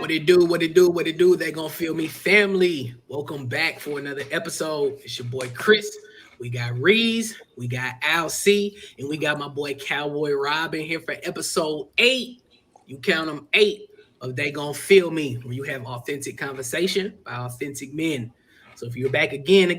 What it do, what it do, what it do. They gonna feel me, family. Welcome back for another episode. It's your boy Chris. We got Reese, we got Al C, and we got my boy Cowboy Rob in here for episode 8. You count them 8 of They Gonna Feel Me, where you have authentic conversation by authentic men. So if you're back again,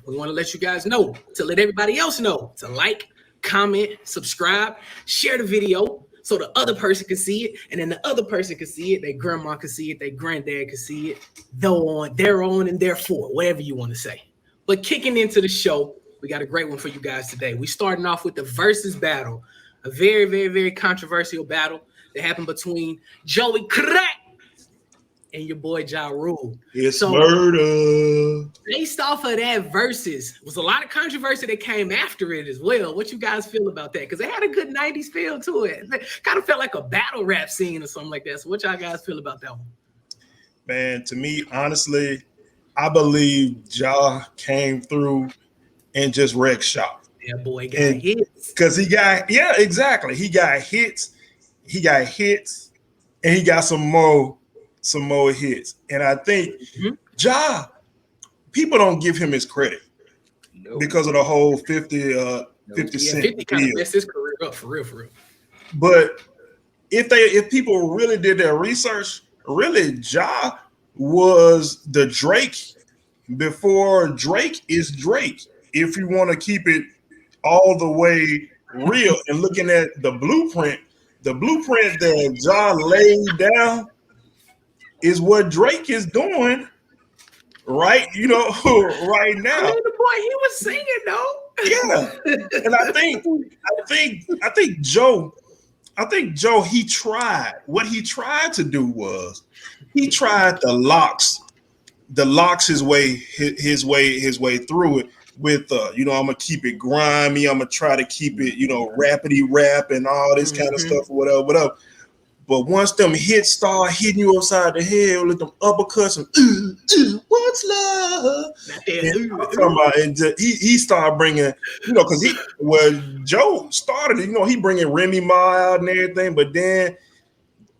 we want to let you guys know, to let everybody else know, to like, comment, subscribe, share the video so the other person can see it, and then the other person can see it, their grandma can see it, their granddad can see it, their own, and therefore, whatever you want to say. But kicking into the show, we got a great one for you guys today. We starting off with the Verzuz battle, a very, very, very controversial battle that happened between Joey Crack and your boy Ja Rule. It's murder. Based off of that Verzuz, was a lot of controversy that came after it as well. What you guys feel about that? Because it had a good 90s feel to it. It kind of felt like a battle rap scene or something like that. So what y'all guys feel about that one? Man, to me, honestly, I believe Ja came through and just wrecked shop. That boy got hits. Because he got, exactly. He got hits, and he got some more hits. And I think Ja, people don't give him his credit because of the whole 50 Cent 50 kind of messed his career up for real. But if people really did their research, really Ja was the Drake before Drake is Drake. If you want to keep it all the way real and looking at the blueprint that Ja laid down is what Drake is doing right, right now. I mean, the boy, he was singing though. Yeah. And I think Joe, he tried. What he tried to do was he tried the locks his way through it with I'm gonna keep it grimy, I'm gonna try to keep it, rappity rap and all this kind of stuff or whatever. But once them hits start hitting you upside the head with them uppercuts and what's love? And he started bringing, because Joe started, he bringing Remy Ma out and everything, but then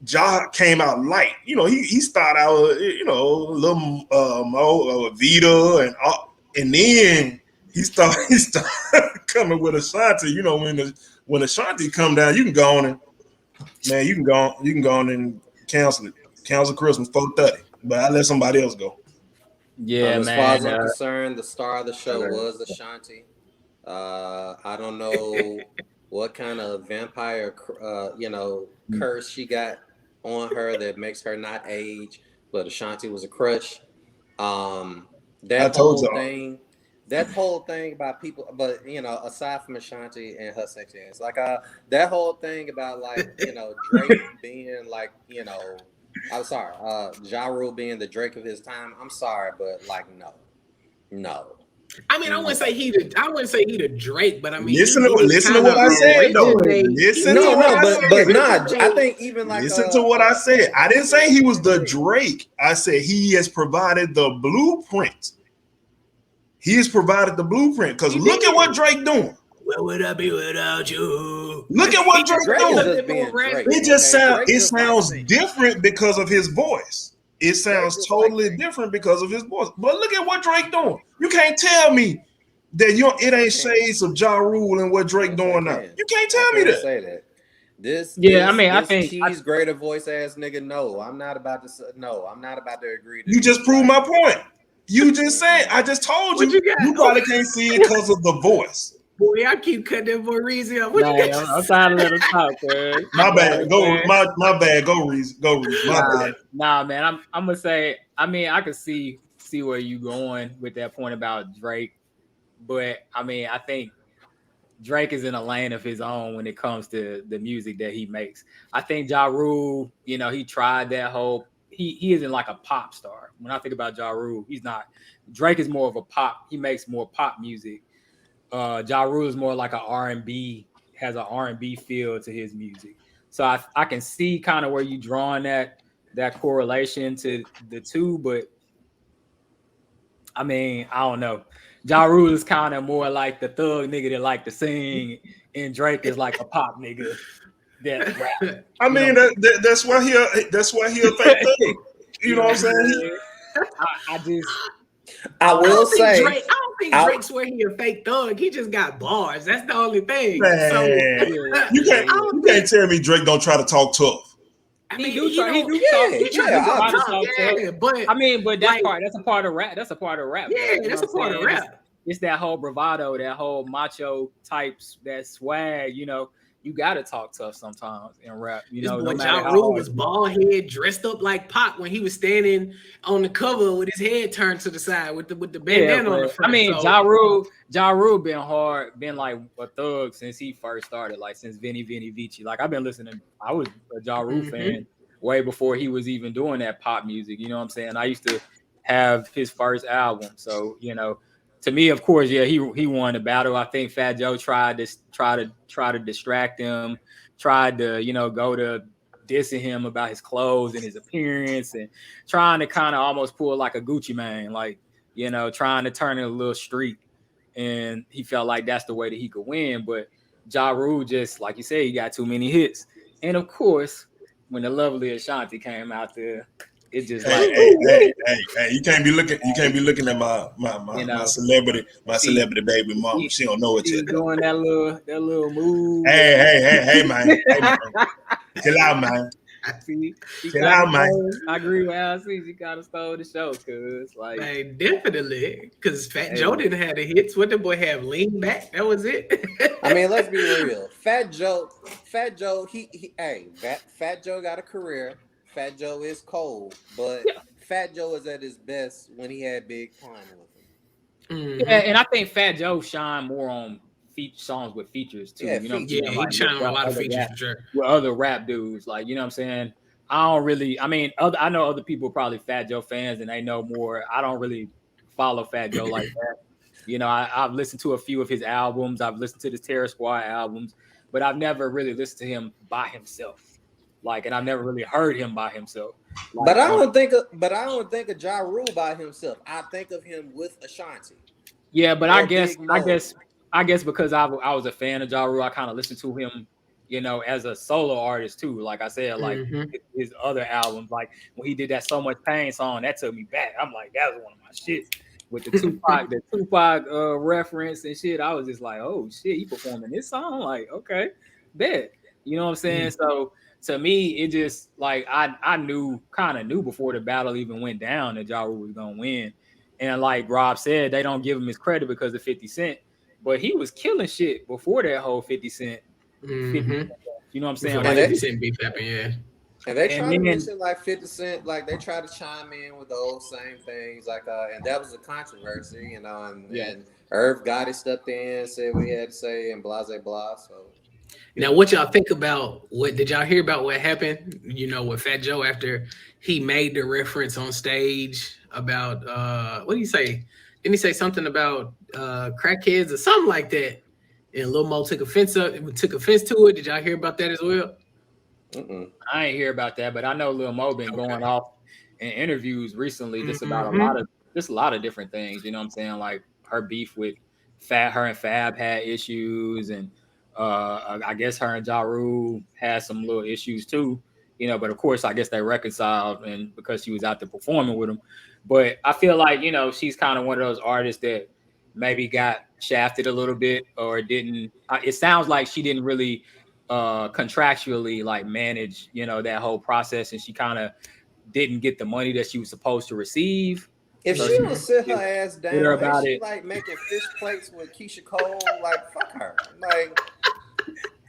Ja came out light. He started out, a little Mo, Vita, and then he started coming with Ashanti. When Ashanti come down, you can go on and. Man, you can go on and cancel it. Cancel Christmas 4:30. But I let somebody else go. Yeah, man. As far as I'm concerned, the star of the show was Ashanti. I don't know what kind of vampire, curse she got on her that makes her not age. But Ashanti was a crush. That whole thing about people, but aside from Ashanti and her sexy ass, that whole thing about Drake being I'm sorry, Ja Rule being the Drake of his time. I'm sorry, but no. I mean, I wouldn't say he the Drake, but I mean, listen to what I said though. I think even listen to what I said. I didn't say he was the Drake. I said he has provided the blueprint. He has provided the blueprint because look at what Drake doing. Where would I be without you? Look at what Drake doing. It sounds different because of his voice. It sounds totally different because of his voice. But look at what Drake doing. You can't tell me that it ain't shades of Ja Rule and what Drake doing now. You can't tell me that. Say that. I think cheese grater voice ass nigga. No, I'm not about to agree. You just proved my point. You just said, I just told you, you probably can't see it because of the voice. Boy, I keep cutting that boy Reese out. I'm trying to let him talk, man. My bad. My bad. Go Reese. Bad. Nah, man. I'm gonna say. I mean, I can see where you going with that point about Drake, but I mean, I think Drake is in a lane of his own when it comes to the music that he makes. I think Ja Rule, he tried that whole. He isn't like a pop star. When I think about Ja Rule, he's not. Drake is more of a pop. He makes more pop music. Ja Rule is more like an R&B, has an R&B feel to his music. So I can see kind of where you drawing that correlation to the two, but I mean, I don't know. Ja Rule is kind of more like the thug nigga that like to sing, and Drake is like a pop nigga that rap. I mean, that's why he a fake thug. You know what I'm saying? I will say, I don't think Drake swear he a fake thug. He just got bars. That's the only thing. Man, So you can't tell me Drake don't try to talk tough. I mean, he do try to talk tough. But I mean, but that's a part of rap. That's a part of rap. Yeah, that's a part of rap. It's that whole bravado, that whole macho types, that swag. You know, you gotta talk tough sometimes in rap. You know, no matter Ja Rule was bald head, dressed up like Pac when he was standing on the cover with his head turned to the side with the bandana on the front. I mean, Ja Rule been like a thug since he first started, like since Vinny Vici. Like I've been listening. I was a Ja Rule fan way before he was even doing that pop music. You know what I'm saying? I used to have his first album, so you know. To me, of course, yeah, he won the battle. I think Fat Joe tried to distract him, tried to, you know, go to dissing him about his clothes and his appearance, and trying to kind of almost pull like a Gucci Mane, like, you know, trying to turn it a little street. And he felt like that's the way that he could win. But Ja Rule, just like you said, he got too many hits. And of course, when the lovely Ashanti came out there, it just hey, you can't be looking at my celebrity baby mama. She don't know it yet. Doing that little move. Hey, man. Chill out, man. Chill out, man. I agree with Al-C. She kind of stole the show, cause like, hey, definitely, cause Fat Joe didn't have the hits. What the boy have? Lean Back. That was it. I mean, let's be real. Fat Joe, Fat Joe got a career. Fat Joe is cold, but Fat Joe is at his best when he had Big Pun with him. Yeah, and I think Fat Joe shined more on songs with features too. You know, he shined on a lot of features for sure. With other rap dudes, like, you know what I'm saying. I know other people are probably Fat Joe fans and they know more. I don't really follow Fat Joe like that. You know, I've listened to a few of his albums. I've listened to the Terror Squad albums, but I've never really listened to him by himself. Like, and I've never really heard him by himself. Like, but I don't think of Ja Rule by himself. I think of him with Ashanti. Yeah, but I guess because I was a fan of Ja Rule, I kind of listened to him, you know, as a solo artist too. Like I said, like his other albums, like when he did that So Much Pain song, that took me back. I'm like, that was one of my shits. With the Tupac reference and shit, I was just like, oh shit, he performing this song? Like, okay, bet. You know what I'm saying? So to me, it just like I kind of knew before the battle even went down that Ja Rule was gonna win. And like Rob said, they don't give him his credit because of 50 Cent, but he was killing shit before that whole 50 Cent. 50 Cent, you know what I'm saying? Like 50 Cent beef happened, yeah. And they try to mention like 50 Cent, like they try to chime in with those same things, like and that was a controversy, you know, and Irv Gotti stepped in, said what he had to say, and blah blah. So now, what y'all think about? What did y'all hear about? What happened? You know, with Fat Joe after he made the reference on stage about what did he say? Didn't he say something about crackheads or something like that? And Lil Mo took offense to it. Did y'all hear about that as well? I ain't hear about that, but I know Lil Mo been going off in interviews recently just about a lot of different things. You know what I'm saying? Like her beef with her and Fab had issues, and I guess her and Ja Rule had some little issues too. You know, but of course, I guess they reconciled, and because she was out there performing with him. But I feel like, you know, she's kind of one of those artists that maybe got shafted a little bit or didn't. It sounds like she didn't really contractually like manage, you know, that whole process, and she kind of didn't get the money that she was supposed to receive. If so she would sit her ass down, and she like making fish plates with Keisha Cole, like fuck her, like.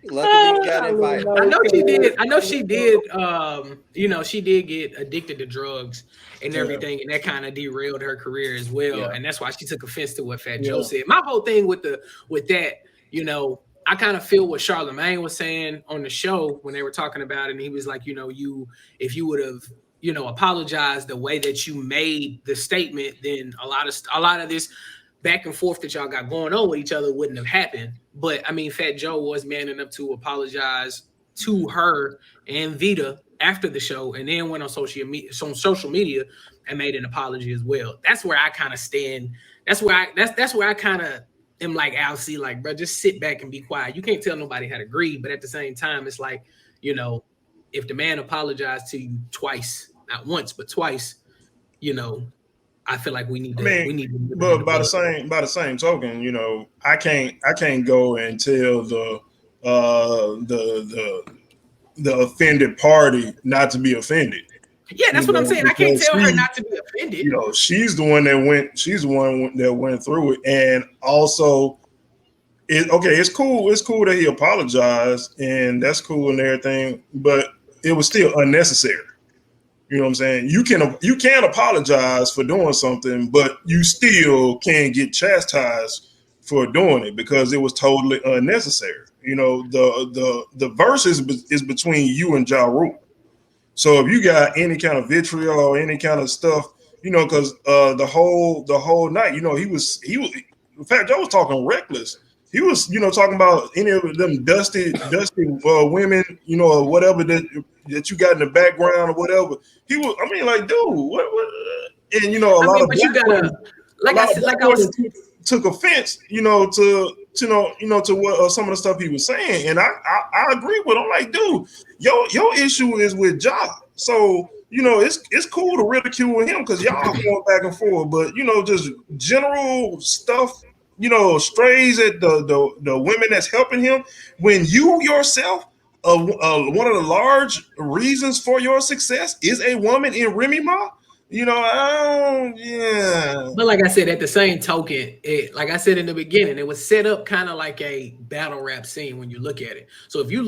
Luckily, got invited. I know she did. I know she did. You know, she did get addicted to drugs and everything, and that kind of derailed her career as well. Yeah. And that's why she took offense to what Fat Joe said. My whole thing with that, you know, I kind of feel what Charlamagne was saying on the show when they were talking about it, and he was like, you know, if you would have, you know, apologized the way that you made the statement, then a lot of this back and forth that y'all got going on with each other wouldn't have happened. But I mean, Fat Joe was man enough to apologize to her and Vita after the show, and then went on social media and made an apology as well. That's where I kind of stand. That's where I kind of am like Al-C, like, bro, just sit back and be quiet. You can't tell nobody how to grieve, but at the same time, it's like, you know, if the man apologized to you twice, not once but twice. You know, I feel like we need to. But by the same token, you know, I can't go and tell the offended party not to be offended. Yeah, that's what I'm saying. I can't tell her not to be offended. You know, she's the one that went through it, and also, it's cool that he apologized, and that's cool and everything, but it was still unnecessary. You know what I'm saying? You can apologize for doing something, but you still can get chastised for doing it because it was totally unnecessary. You know, the verse is between you and Ja Rule. So if you got any kind of vitriol or any kind of stuff, you know, because the whole night, you know, he was in fact, Joe was talking reckless. He was, you know, talking about any of them dusty women, you know, or whatever that you got in the background or whatever. He was, I mean, like, dude, what? And you know, a lot of took offense, you know, to what some of the stuff he was saying, and I agree with him. Like, dude, your issue is with Ja, so you know it's cool to ridicule him because y'all going back and forth, but you know, just general stuff, you know, strays at the women that's helping him when you yourself, one of the large reasons for your success is a woman in Remy Ma. You know, yeah. But like I said, at the same token, like I said in the beginning, it was set up kind of like a battle rap scene when you look at it. So if you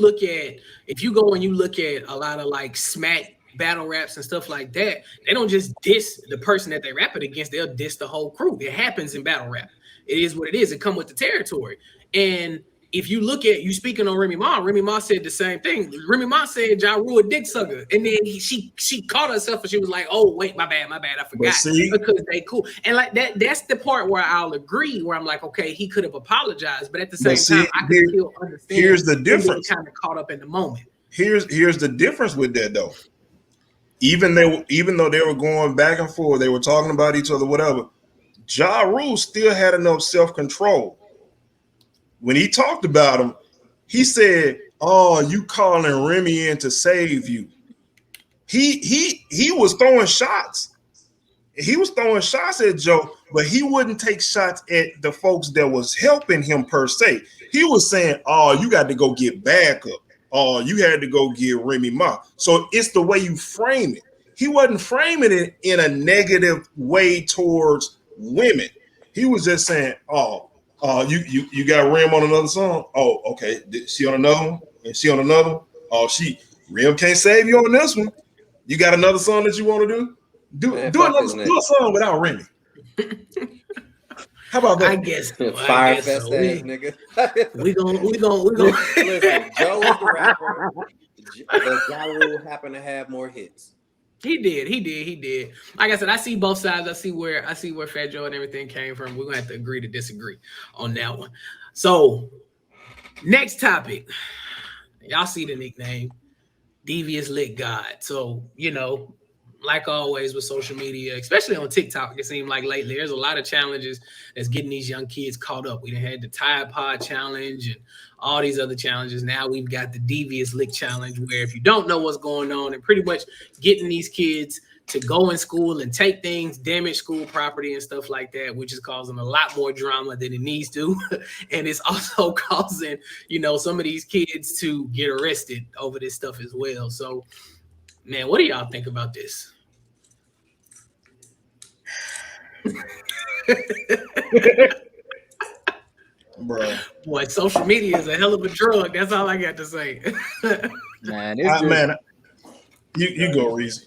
go and you look at a lot of like smack battle raps and stuff like that, they don't just diss the person that they rap it against, they'll diss the whole crew. It happens in battle rap. It is what it is. It come with the territory. And if you look at, you speaking on Remy Ma said the same thing. Remy Ma said Ja Rule a dick sucker. And then she caught herself and she was like, oh, wait, my bad, I forgot. Because they cool. And like that's the part where I'll agree, where I'm like, okay, he could have apologized. But at the same time, I can still understand. Here's the difference. Kind of caught up in the moment. Here's the difference with that, though. Even though they were going back and forth, they were talking about each other, whatever, Ja Rule still had enough self-control. When he talked about him, he said, "Oh, you calling Remy in to save you." He was throwing shots. He was throwing shots at Joe, but he wouldn't take shots at the folks that was helping him per se. He was saying, "Oh, you got to go get backup. Oh, you had to go get Remy Ma." So it's the way you frame it. He wasn't framing it in a negative way towards women. He was just saying, "Oh, you got Rim on another song? Oh, okay. She on another one? And she on another one? Oh, Rim can't save you on this one. You got another song that you want to do? Do a song without Remy." How about that? I guess Fire Fest ass nigga. We gonna Listen, Joe was the rapper. But Ja Rule happened to have more hits. He did. Like I said, I see both sides. I see where Fat Joe and everything came from. We're gonna have to agree to disagree on that one. So, next topic. Y'all see the nickname, DeviousLicks God. So, you know, like always with social media, especially on TikTok, it seems like lately there's a lot of challenges that's getting these young kids caught up. We done had the Tide Pod challenge and all these other challenges. Now we've got the DeviousLicks challenge, where if you don't know what's going on, and pretty much getting these kids to go in school and take things, damage school property and stuff like that, which is causing a lot more drama than it needs to. And it's also causing, you know, some of these kids to get arrested over this stuff as well. So, man, what do y'all think about this? Bro, boy, social media is a hell of a drug. That's all I got to say. Man, you go, Reese.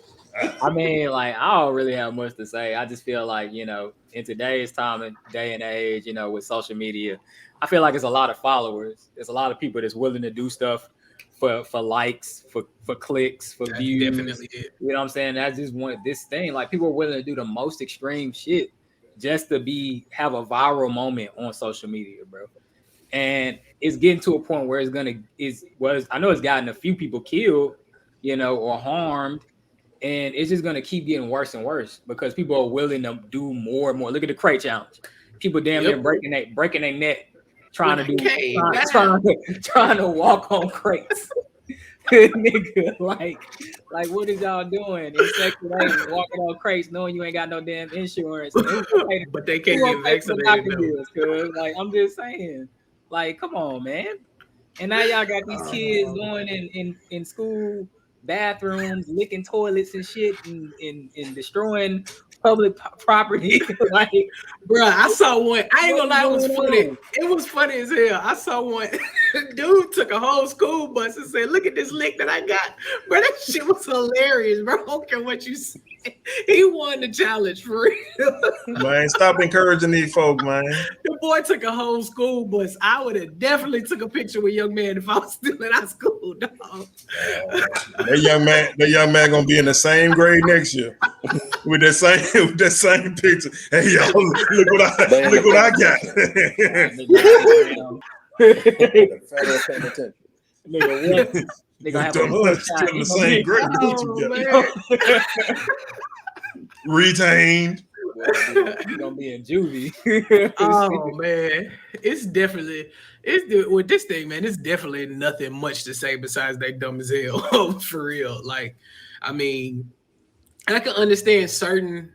I mean, like, I don't really have much to say. I just feel like, you know, in today's time and day and age, you know, with social media, I feel like it's a lot of followers. There's a lot of people that's willing to do stuff for likes, for clicks, for views. Definitely did. You know what I'm saying? That's just this thing. Like, people are willing to do the most extreme shit just to have a viral moment on social media, bro. And it's getting to a point where I know it's gotten a few people killed, you know, or harmed. And it's just gonna keep getting worse and worse because people are willing to do more and more. Look at the crate challenge. People damn near breaking their neck trying to walk on crates. Nigga, like what is y'all doing in Section 8, walking on crates, knowing you ain't got no damn insurance? But they can't get vaccinated. Cause like I'm just saying, like, come on, man. And now y'all got these kids going in school bathrooms, licking toilets and shit, and destroying public property. Like, bro, I saw one. I ain't gonna lie, it was funny. It was funny as hell. I saw one. Dude took a whole school bus and said, "Look at this lick that I got." Bro, that shit was hilarious, bro. I don't care what you say. He won the challenge for real. Man, stop encouraging these folk, man. The boy took a whole school bus. I would have definitely took a picture with young man if I was still in our school, dog. That young man gonna be in the same grade next year with that same picture. Hey y'all, look what I got. Federal penitentiary. They gonna have still in the same grade. Retained. You're gonna be in juvie. Oh man, with this thing, man. It's definitely nothing much to say besides they dumb as hell. For real. Like, I mean, I can understand certain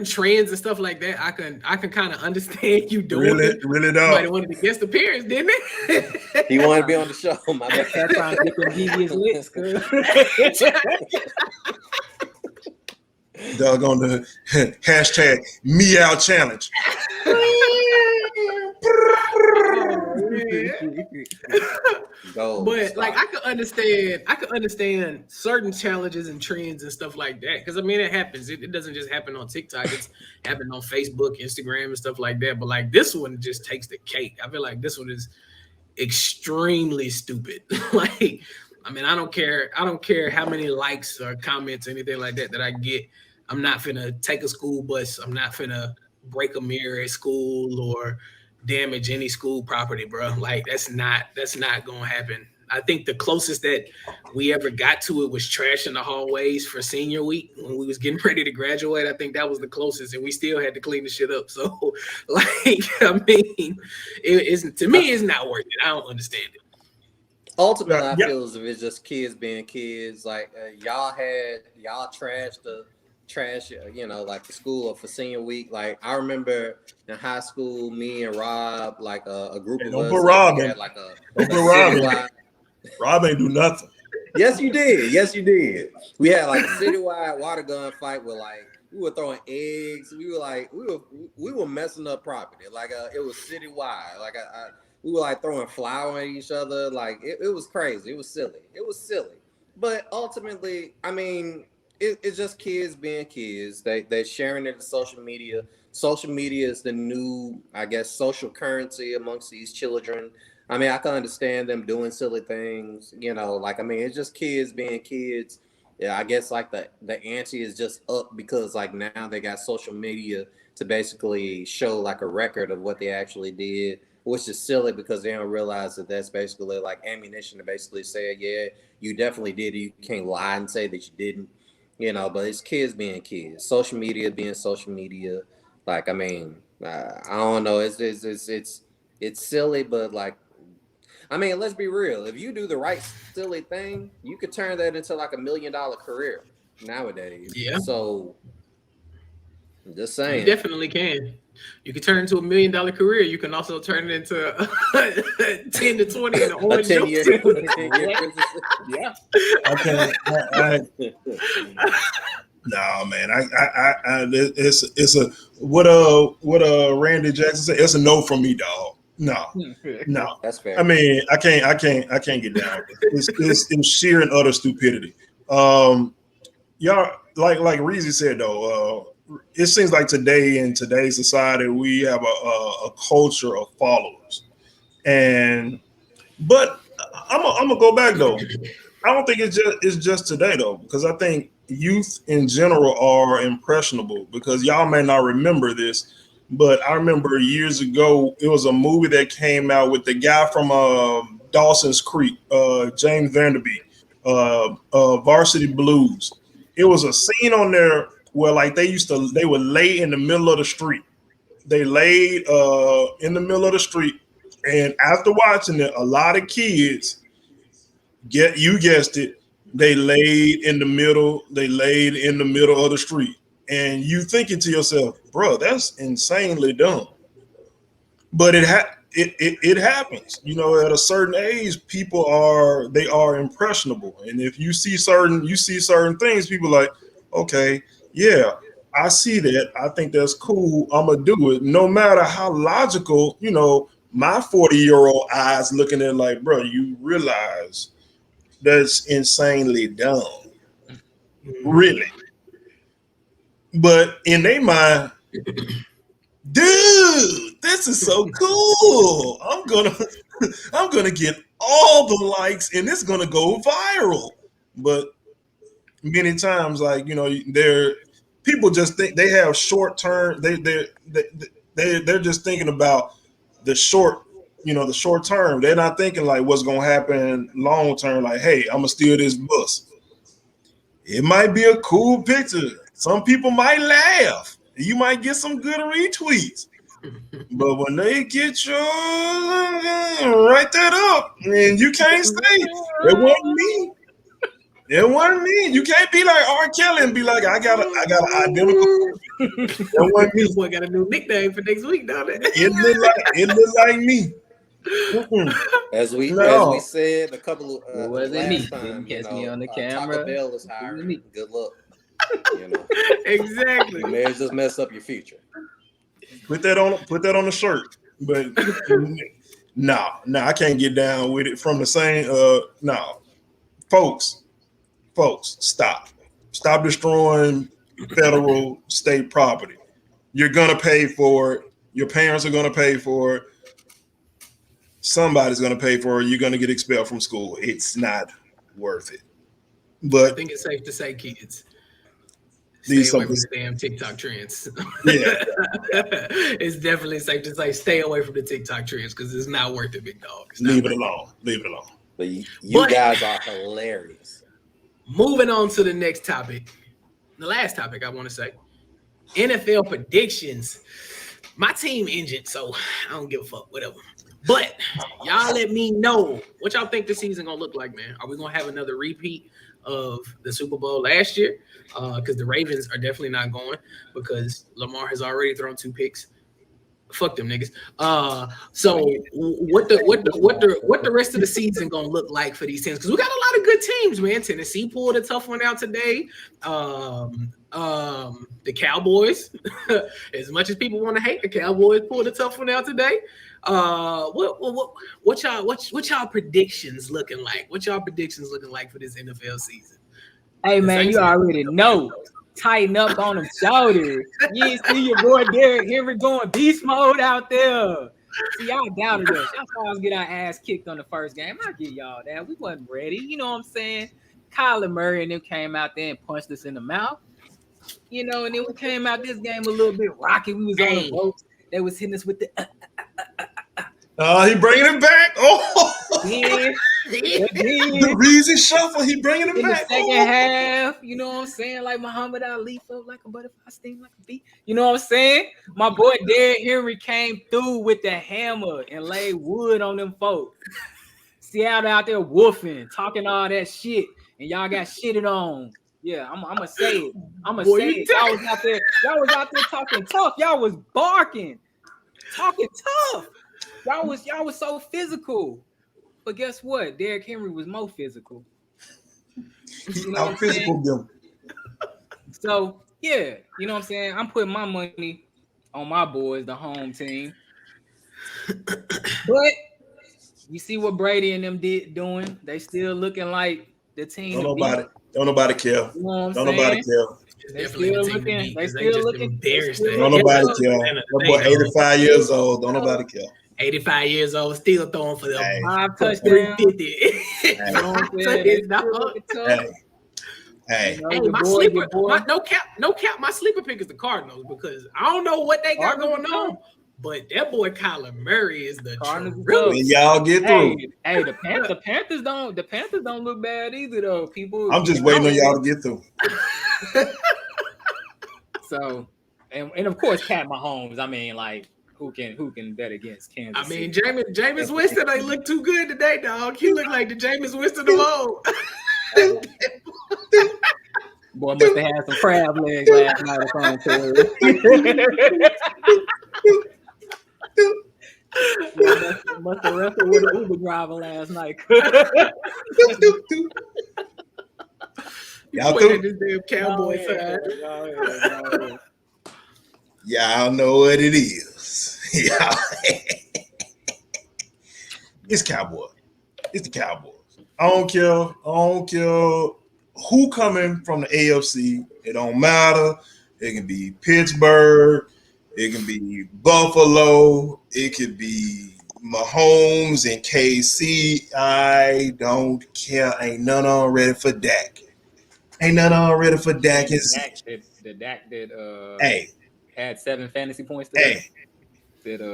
trends and stuff like that. I can kind of understand you doing it. Really though. Somebody wanted to guest appearance, didn't it? He wanted to be on the show. My bad. Trying to get them DeviousLicks, Dog on the hashtag meow challenge. But like I could understand certain challenges and trends and stuff like that. Because I mean it happens. It doesn't just happen on TikTok, it's happened on Facebook, Instagram, and stuff like that. But like this one just takes the cake. I feel like this one is extremely stupid. Like, I mean, I don't care how many likes or comments or anything like that I get. I'm not finna take a school bus. I'm not finna break a mirror at school or damage any school property, bro. Like that's not gonna happen. I think the closest that we ever got to it was trashing the hallways for senior week when we was getting ready to graduate. I think that was the closest, and we still had to clean the shit up. So, like, I mean, to me, it's not worth it. I don't understand it. Ultimately, I feel as if it's just kids being kids. Like y'all trashed the like the school for senior week. Like I remember in high school, me and Rob, like a group of us, had like a Rob ain't do nothing. Yes, you did. We had like a citywide water gun fight where like we were throwing eggs. We were messing up property. Like it was citywide. Like we were like throwing flour at each other. Like it was crazy. It was silly. But ultimately, I mean, it's just kids being kids. They're sharing it to social media. Social media is the new, I guess, social currency amongst these children. I mean, I can understand them doing silly things, like, I mean, it's just kids being kids. Yeah, I guess like the ante is just up because like now they got social media to basically show like a record of what they actually did, which is silly because they don't realize that that's basically like ammunition to basically say, yeah, you definitely did it. You can't lie and say that you didn't. But it's kids being kids, social media being social media. Like, I mean, I don't know. It's silly, but like, I mean, let's be real. If you do the right silly thing, you could turn that into like $1 million career nowadays. Yeah. So, I'm just saying. You definitely can. You can turn it into $1 million career. You can also turn it into 10 to 20 in the orange. 10 years. Yeah. Okay. No, man. It's a what Randy Jackson said. It's a no from me, dog. No. That's fair. I mean, I can't get down with it. It's sheer and utter stupidity. Y'all, like Reezy said though, it seems like today in today's society we have a culture of followers, but I'm gonna go back though. I don't think it's just today though, because I think youth in general are impressionable. Because y'all may not remember this, but I remember years ago it was a movie that came out with the guy from Dawson's Creek, James Vanderbeek, Varsity Blues. It was a scene on there where like they would lay in the middle of the street. They laid in the middle of the street And after watching it, a lot of kids you guessed it, they laid in the middle. They laid in the middle of the street, and you thinking to yourself, bro, that's insanely dumb. But it happens. You know, at a certain age, people are impressionable, and if you see certain things, people like, okay, yeah, I see that. I think that's cool. I'm gonna do it, no matter how logical. You know, my 40-year-old eyes looking at it like, bro, you realize that's insanely dumb, really. But in their mind, dude, this is so cool. I'm gonna get all the likes and it's gonna go viral. But many times, like, you know, people just think they have short term. They're just thinking about the short term. They're not thinking like what's gonna happen long term. Like, hey, I'm gonna steal this bus. It might be a cool picture. Some people might laugh. You might get some good retweets. But when they get your write that up, and you can't say it wasn't me. It wasn't me. You can't be like R. Kelly and be like, I got an identical. It wasn't me. This boy got a new nickname for next week, don't it? It looked like me. As we said a couple of last time, catch me on the camera. Taco Bell is hiring. Good luck. You know, exactly. You may just mess up your future. Put that on the shirt. But no, I can't get down with it from the same. No, folks, stop destroying federal state property. You're gonna pay for it. Your parents are gonna pay for it. Somebody's gonna pay for it. You're gonna get expelled from school. It's not worth it. But I think it's safe to say, kids, stay away from the damn TikTok trends. Yeah. It's definitely safe to say stay away from the TikTok trends because it's not worth it, big dog. Leave it alone. But you guys are hilarious. Moving on to the next topic. The last topic I want to say. NFL predictions. My team injured, so I don't give a fuck, whatever. But y'all let me know what y'all think the season gonna look like, man. Are we gonna have another repeat of the Super Bowl last year? Because the Ravens are definitely not going because Lamar has already thrown 2 picks. Fuck them niggas. So what the rest of the season gonna look like for these teams? Because we got a lot of good teams, man. Tennessee pulled a tough one out today. The Cowboys, as much as people want to hate, the Cowboys pulled a tough one out today. What y'all predictions looking like? What y'all predictions looking like for this NFL season? Hey man, you already know. Tighten up on them shoulders. You ain't see your boy Derrick Henry going beast mode out there. See, y'all doubted us. Y'all saw us get our ass kicked on the first game. I get y'all that. We wasn't ready. You know what I'm saying? Kyler Murray and them came out there and punched us in the mouth. You know, and then we came out this game a little bit rocky. We was on the ropes. They was hitting us with the he bringing it back. Oh, the Reezy shuffle. He bringing it in back. The second half, you know what I'm saying? Like Muhammad Ali felt like a butterfly, sting like a bee. You know what I'm saying? My boy Derrick Henry came through with the hammer and laid wood on them folks. Seattle out there woofing, talking all that shit, and y'all got shitted on. Yeah, I'm gonna say it. I'm gonna say it. Y'all was out there talking tough. Y'all was barking, talking tough. Y'all was so physical. But guess what? Derrick Henry was more physical. You know I'm physical them. So yeah, you know what I'm saying? I'm putting my money on my boys, the home team. But you see what Brady and them doing? They still looking like the team. Don't nobody care. You know don't nobody care. They still looking. They still looking. Don't nobody care. That boy 85 years old. Don't nobody care. 85 years old, still throwing for them 5 touchdowns. 350. Hey, my sleeper, no cap. My sleeper pick is the Cardinals because I don't know what they got going on, but that boy Kyler Murray is the truth. Y'all get through. Hey, the Panthers don't look bad either though. People, I'm just waiting on y'all to get through. So, and of course, Pat Mahomes. I mean, like, who can bet against Kansas I mean, City? Jameis Winston ain't look too good today, dog. He looked like the Jameis Winston of old. Boy must have had some crab legs last night or something. Must have wrestled with an Uber driver last night. Y'all pointed at this damn Cowboy side. Y'all know what it is. It's Cowboy. It's the Cowboys. I don't care who coming from the AFC. It don't matter. It can be Pittsburgh. It can be Buffalo. It could be Mahomes and KC. I don't care. Ain't none on ready for Dak. Ain't none on ready for Dak. Dak Hey, had 7 fantasy points today. Hey. Did I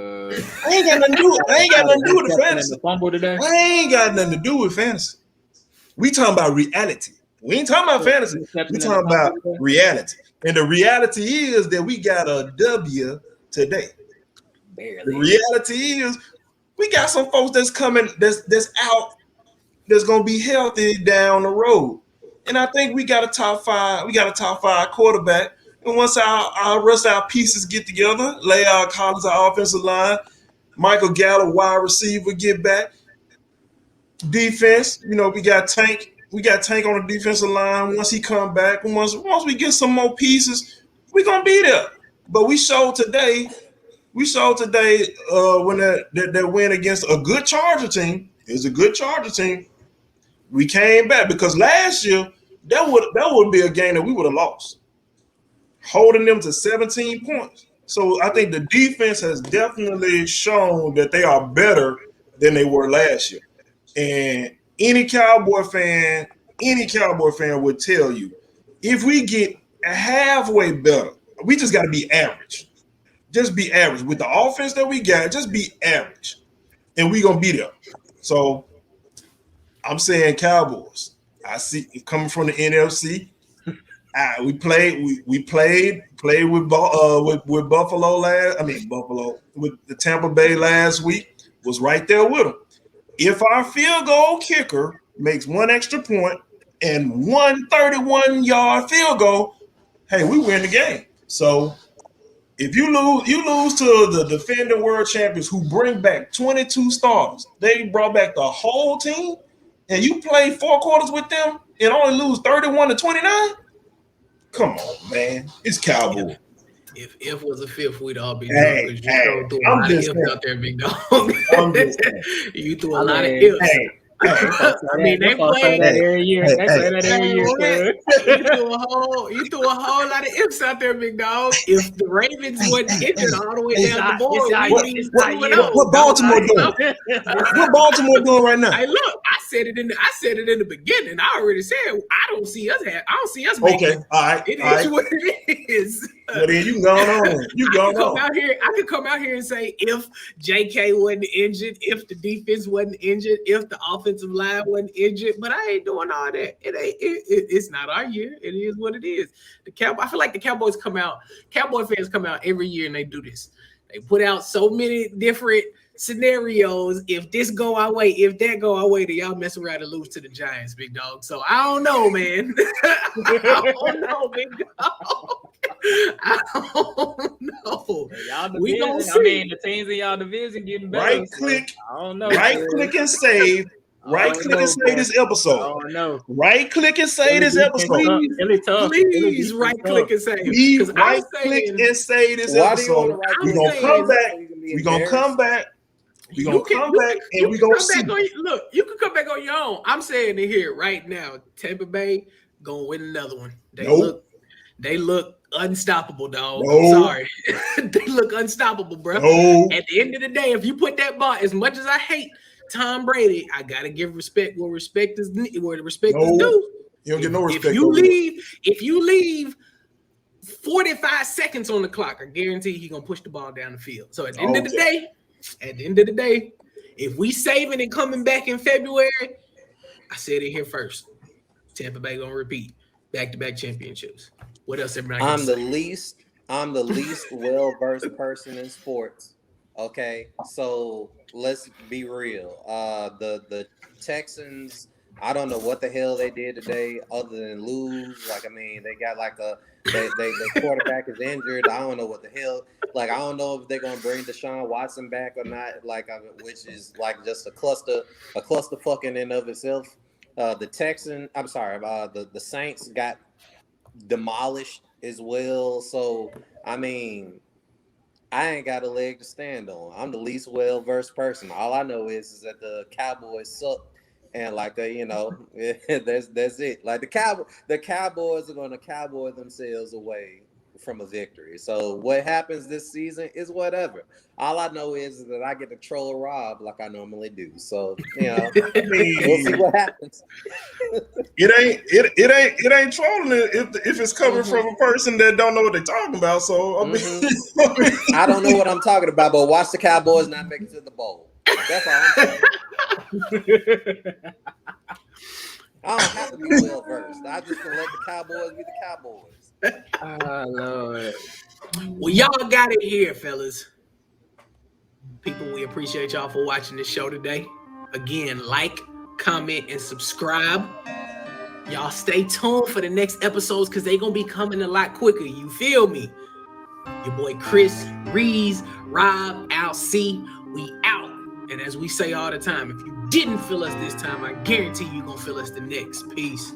ain't got nothing to do. I ain't got nothing to do with the fantasy. Fumble today. I ain't got nothing to do with fantasy. We talking about reality. We ain't talking about fantasy. We talking about reality. And the reality is that we got a W today. Barely. The reality is we got some folks that's coming, that's out, that's gonna be healthy down the road. And I think we got a top 5. We got a top 5 quarterback. And once our rest our pieces get together, lay our Collins, our offensive line, Michael Gallup, wide receiver, get back. Defense, we got Tank. We got Tank on the defensive line. Once he come back, once we get some more pieces, we're gonna be there. But we showed today when that win against a good Charger team. It's a good Charger team. We came back because last year that would be a game that we would have lost, holding them to 17 points. So I think the defense has definitely shown that they are better than they were last year. And any Cowboy fan would tell you, if we get halfway better, we just got to be average. Just be average. With the offense that we got, just be average. And we're going to be there. So I'm saying Cowboys. I see it coming from the NFC. We played with Buffalo with the Tampa Bay last week. Was right there with them. If our field goal kicker makes one extra point and 131-yard field goal, hey, we win the game. So if you lose to the defending world champions who bring back 22 starters, they brought back the whole team, and you play 4 quarters with them and only lose 31-29. Come on, man. It's Cowboys. If was a fifth, we'd all be drunk. You threw a lot of ifs out there, big dog. You threw a lot of ifs. I mean, they played that every year. They play that every year. You threw a whole lot of ifs out there, big dog. If the Ravens wasn't injured all the way down the board, what Baltimore doing? What Baltimore doing right now? Hey, look, I said it in the beginning. I already said I don't see us making. Okay, all right. It is what it is. Well, then you going on. I could come out here and say if JK wasn't injured, if the defense wasn't injured, if the offensive line wasn't injured, but I ain't doing all that. It's not our year. It is what it is. I feel like the Cowboy fans come out every year and they do this. They put out so many different scenarios. If this go our way, if that go our way, then y'all mess around and lose to the Giants, big dog. So I don't know, man. I don't know, big dog. I don't know. We gonna see. I mean, the teams in y'all division getting better. Right click. I don't know. Right click and save. Right click and save this episode. I don't know. Right click and save this episode. Please right click and save. Please right click and save this episode. We're gonna come back. We're gonna come back. We're gonna come back and we're gonna see. Look, you can come back on your own. I'm saying it here right now. Tampa Bay gonna win another one. They look unstoppable, dog. No. I'm sorry. They look unstoppable, bro. No. At the end of the day, if you put that bar, as much as I hate Tom Brady, I gotta give respect where respect is due. You don't get no respect. If you leave 45 seconds on the clock, I guarantee he's gonna push the ball down the field. So at the end of the day, if we saving and coming back in February, I said it here first. Tampa Bay gonna repeat back-to-back championships. What else everybody? I'm the least well-versed person in sports. Okay, so let's be real. The Texans, I don't know what the hell they did today other than lose. Like, I mean, they got like their quarterback is injured. I don't know what the hell. Like, I don't know if they're gonna bring Deshaun Watson back or not. Like, which is like just a cluster fucking in of itself. The Saints got demolished as well. So, I mean, I ain't got a leg to stand on. I'm the least well-versed person. All I know is that the Cowboys suck, and like that's it. Like the Cowboys are going to cowboy themselves away from a victory. So what happens this season is whatever. All I know is that I get to troll Rob like I normally do. So we'll see what happens. It ain't trolling if it's coming from a person that don't know what they're talking about. So I mean, I don't know what I'm talking about, but watch the Cowboys not make it to the bowl. That's all I'm saying. I don't have to be well versed. I just can let the Cowboys be the Cowboys. Oh Lord. Well, y'all got it here, fellas. People, we appreciate y'all for watching this show today. Again, like, comment, and subscribe. Y'all stay tuned for the next episodes because they're going to be coming a lot quicker. You feel me? Your boy Chris, Rees, Rob, Al C, we out. And as we say all the time, if you didn't feel us this time, I guarantee you're going to feel us the next. Peace.